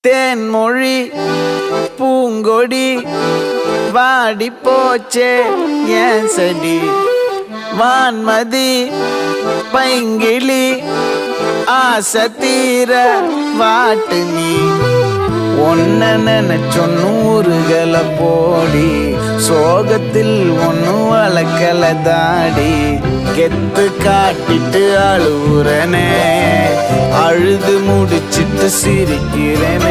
தேன்மொழி பூங்கொடி வாடி போச்சே ஏன் செடி வான்மதி பைங்கிளி ஆசை தீர வாட்டு நீ ஒன்ன நினைச்சொ நூறுகளை போடி சோகத்தில் ஒன்னு வளர்க்கல தாடி கெத்து காட்டிட்டு அழுவுறனே அழுது முடிச்சிட்டு சிரிக்கிறேன்